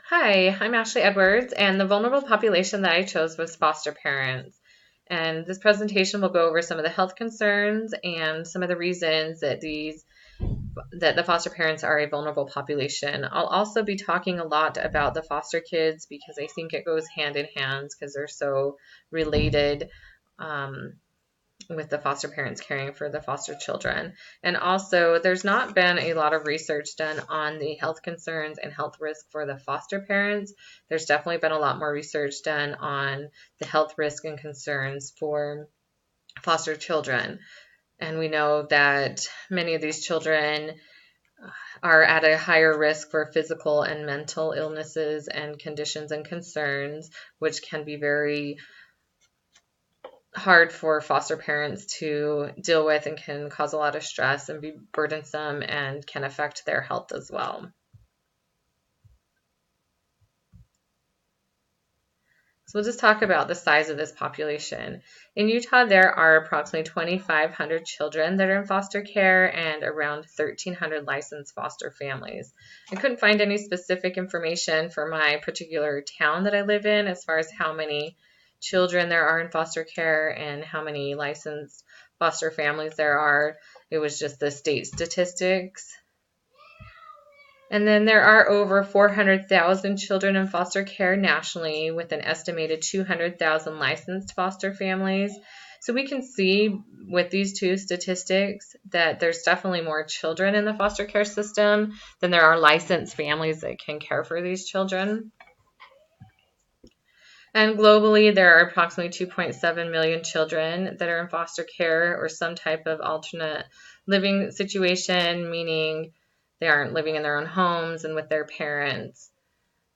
Hi, I'm Ashley Edwards, and the vulnerable population that I chose was foster parents. And this presentation will go over some of the health concerns and some of the reasons that the foster parents are a vulnerable population. I'll also be talking a lot about the foster kids because I think it goes hand in hand because they're so related. Um, with the foster parents caring for the foster children. And also, there's not been a lot of research done on the health concerns and health risk for the foster parents. There's definitely been a lot more research done on the health risk and concerns for foster children. And we know that many of these children are at a higher risk for physical and mental illnesses and conditions and concerns, which can be very hard for foster parents to deal with and can cause a lot of stress and be burdensome and can affect their health as well. So we'll just talk about the size of this population. In Utah, there are approximately 2,500 children that are in foster care and around 1,300 licensed foster families. I couldn't find any specific information for my particular town that I live in as far as how many children there are in foster care and how many licensed foster families there are. It was just the state statistics. And then there are over 400,000 children in foster care nationally, with an estimated 200,000 licensed foster families. So we can see with these two statistics that there's definitely more children in the foster care system than there are licensed families that can care for these children. And globally, there are approximately 2.7 million children that are in foster care or some type of alternate living situation, meaning they aren't living in their own homes and with their parents.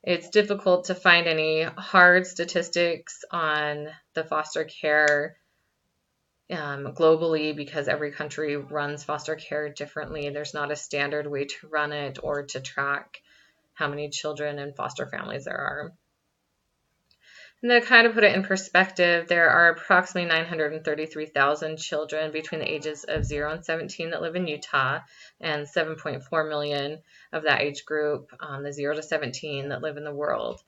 It's difficult to find any hard statistics on the foster care globally because every country runs foster care differently. There's not a standard way to run it or to track how many children in foster families there are. And to kind of put it in perspective, there are approximately 933,000 children between the ages of 0 and 17 that live in Utah, and 7.4 million of that age group, the 0 to 17, that live in the world.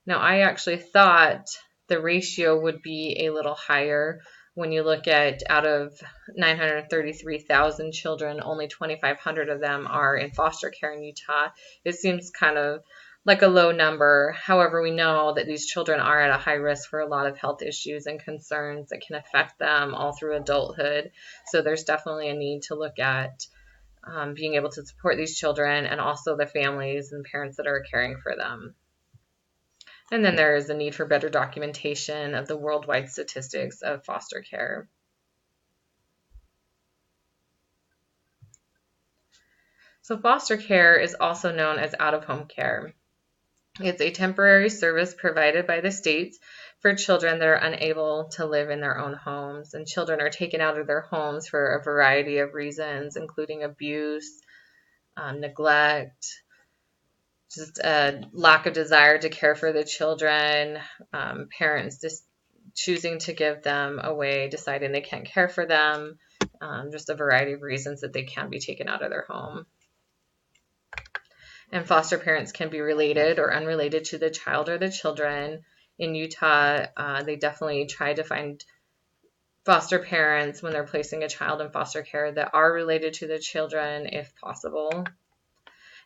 Now, I actually thought the ratio would be a little higher. When you look at out of 933,000 children, only 2,500 of them are in foster care in Utah. It seems kind of like a low number. However, we know that these children are at a high risk for a lot of health issues and concerns that can affect them all through adulthood. So there's definitely a need to look at being able to support these children and also the families and parents that are caring for them. And then there is a need for better documentation of the worldwide statistics of foster care. So foster care is also known as out-of-home care. It's a temporary service provided by the states for children that are unable to live in their own homes. And children are taken out of their homes for a variety of reasons, including abuse, neglect, just a lack of desire to care for the children, parents just choosing to give them away, deciding they can't care for them, just a variety of reasons that they can be taken out of their home. And foster parents can be related or unrelated to the child or the children. In Utah, they definitely try to find foster parents when they're placing a child in foster care that are related to the children if possible.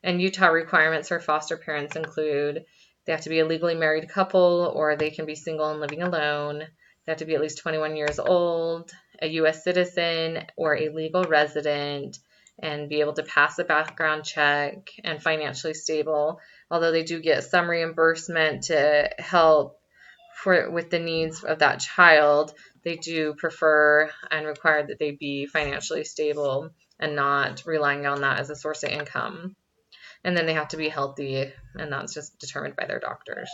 And Utah requirements for foster parents include they have to be a legally married couple, or they can be single and living alone. They have to be at least 21 years old, a U.S. citizen, or a legal resident, and be able to pass a background check and financially stable. Although they do get some reimbursement to help with the needs of that child, they do prefer and require that they be financially stable and not relying on that as a source of income. And then they have to be healthy, and that's just determined by their doctors.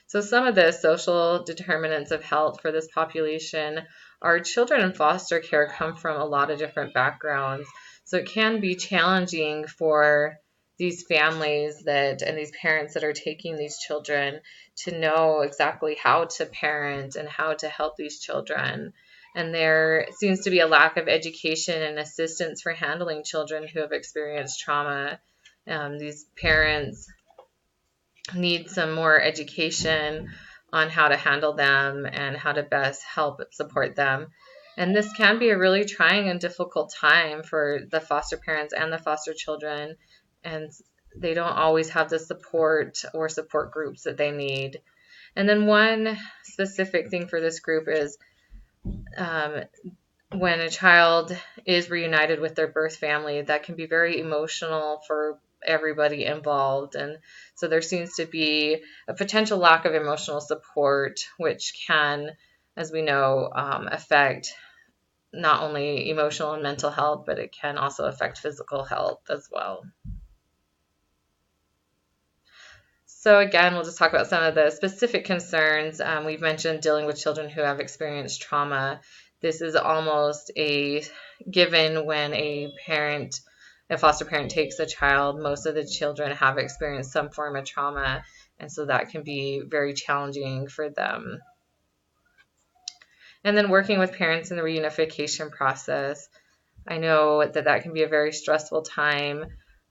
So some of the social determinants of health for this population are children in foster care come from a lot of different backgrounds. So it can be challenging for these families and these parents that are taking these children to know exactly how to parent and how to help these children. And there seems to be a lack of education and assistance for handling children who have experienced trauma These parents need some more education on how to handle them and how to best help support them. And this can be a really trying and difficult time for the foster parents and the foster children, and they don't always have the support or support groups that they need. And then one specific thing for this group is um, when a child is reunited with their birth family, that can be very emotional for everybody involved. And so there seems to be a potential lack of emotional support, which can, as we know, affect not only emotional and mental health, but it can also affect physical health as well. So again, we'll just talk about some of the specific concerns. We've mentioned dealing with children who have experienced trauma. This is almost a given when a foster parent takes a child. Most of the children have experienced some form of trauma, and so that can be very challenging for them. And then working with parents in the reunification process. I know that can be a very stressful time.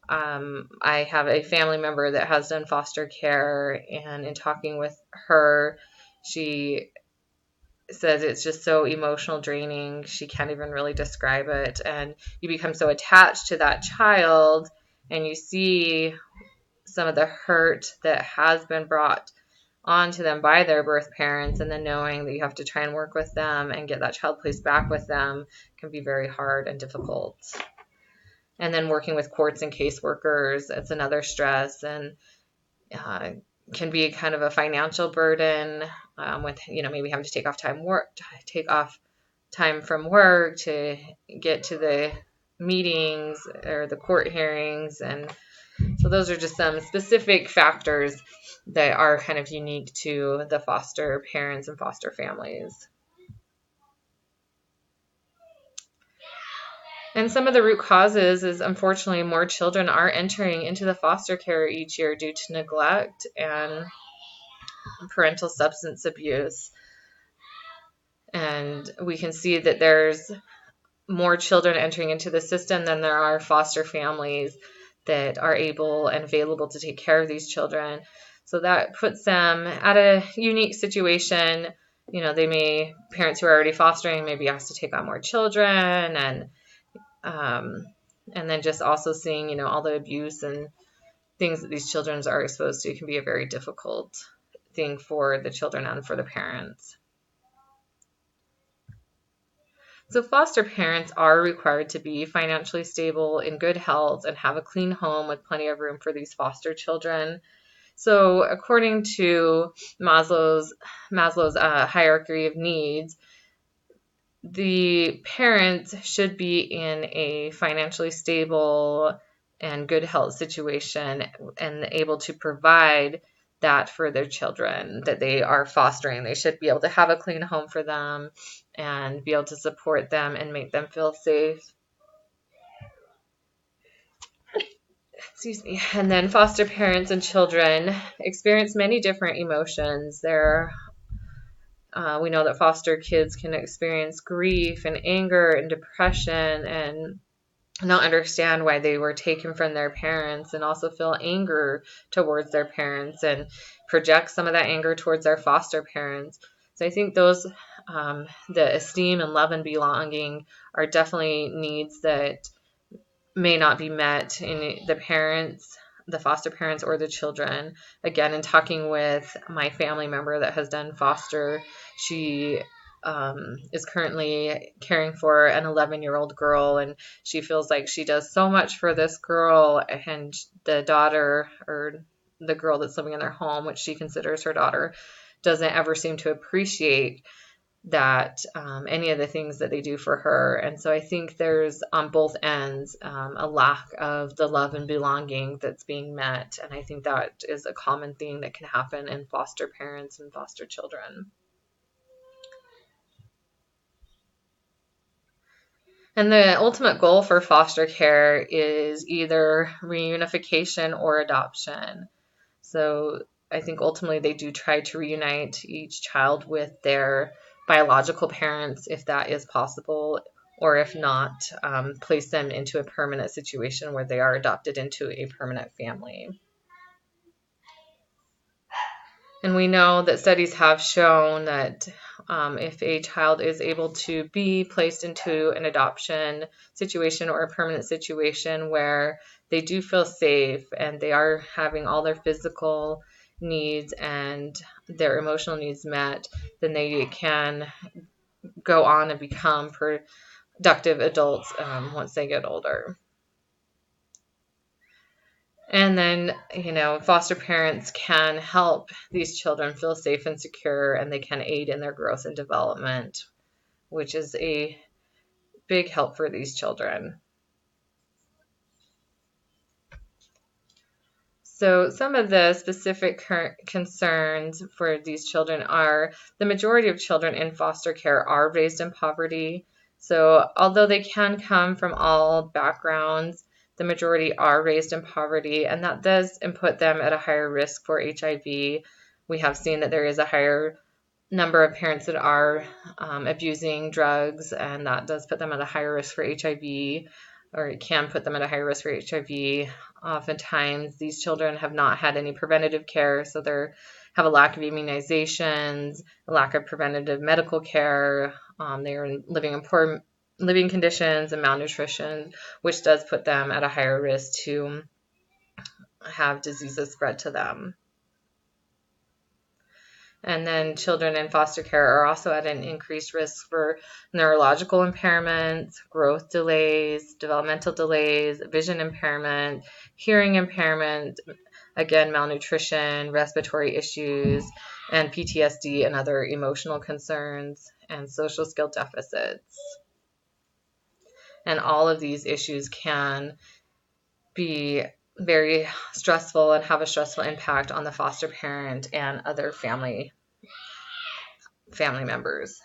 I have a family member that has done foster care, and in talking with her, she says it's just so emotional draining. She can't even really describe it. And you become so attached to that child, and you see some of the hurt that has been brought onto them by their birth parents, and then knowing that you have to try and work with them and get that child placed back with them can be very hard and difficult. And then working with courts and caseworkers, it's another stress, and can be kind of a financial burden with maybe having to take off time from work to get to the meetings or the court hearings. And so those are just some specific factors that are kind of unique to the foster parents and foster families. And some of the root causes is, unfortunately, more children are entering into the foster care each year due to neglect and parental substance abuse. And we can see that there's more children entering into the system than there are foster families that are able and available to take care of these children. So that puts them at a unique situation. Parents who are already fostering may be asked to take on more children, and then just also seeing, all the abuse and things that these children are exposed to can be a very difficult thing for the children and for the parents. So foster parents are required to be financially stable, in good health, and have a clean home with plenty of room for these foster children. So according to Maslow's hierarchy of needs, the parents should be in a financially stable and good health situation and able to provide that for their children that they are fostering. They should be able to have a clean home for them and be able to support them and make them feel safe. Excuse me. And then foster parents and children experience many different emotions. We know that foster kids can experience grief and anger and depression and not understand why they were taken from their parents, and also feel anger towards their parents and project some of that anger towards their foster parents. So I think those, the esteem and love and belonging are definitely needs that may not be met in the foster parents or the children. Again, in talking with my family member that has done foster, she is currently caring for an 11-year-old girl, and she feels like she does so much for this girl, and the daughter, or the girl that's living in their home, which she considers her daughter, doesn't ever seem to appreciate that any of the things that they do for her. And so I think there's on both ends a lack of the love and belonging that's being met, and I think that is a common thing that can happen in foster parents and foster children. And the ultimate goal for foster care is either reunification or adoption. So I think ultimately they do try to reunite each child with their biological parents if that is possible, or if not, place them into a permanent situation where they are adopted into a permanent family. And we know that studies have shown that if a child is able to be placed into an adoption situation or a permanent situation where they do feel safe and they are having all their physical needs and their emotional needs met, then they can go on and become productive adults once they get older. And then, foster parents can help these children feel safe and secure, and they can aid in their growth and development, which is a big help for these children. So some of the specific concerns for these children are the majority of children in foster care are raised in poverty. So although they can come from all backgrounds, the majority are raised in poverty, and that does put them at a higher risk for HIV. We have seen that there is a higher number of parents that are abusing drugs, and that does put them at a higher risk for HIV, or it can put them at a higher risk for HIV. Oftentimes, these children have not had any preventative care, so they have a lack of immunizations, a lack of preventative medical care. They are living in poor living conditions and malnutrition, which does put them at a higher risk to have diseases spread to them. And then children in foster care are also at an increased risk for neurological impairments, growth delays, developmental delays, vision impairment, hearing impairment, again, malnutrition, respiratory issues, and PTSD and other emotional concerns, and social skill deficits. And all of these issues can be very stressful and have a stressful impact on the foster parent and other family members.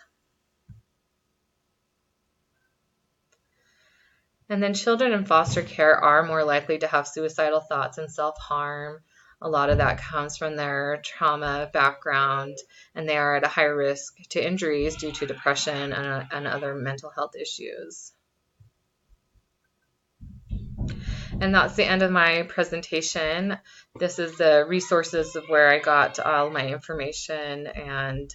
And then children in foster care are more likely to have suicidal thoughts and self-harm. A lot of that comes from their trauma background, and they are at a higher risk to injuries due to depression and other mental health issues. And that's the end of my presentation. This is the resources of where I got all my information, and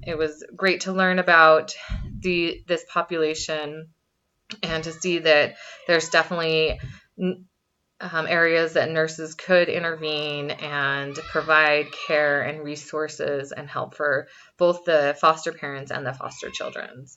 it was great to learn about this population and to see that there's definitely areas that nurses could intervene and provide care and resources and help for both the foster parents and the foster children.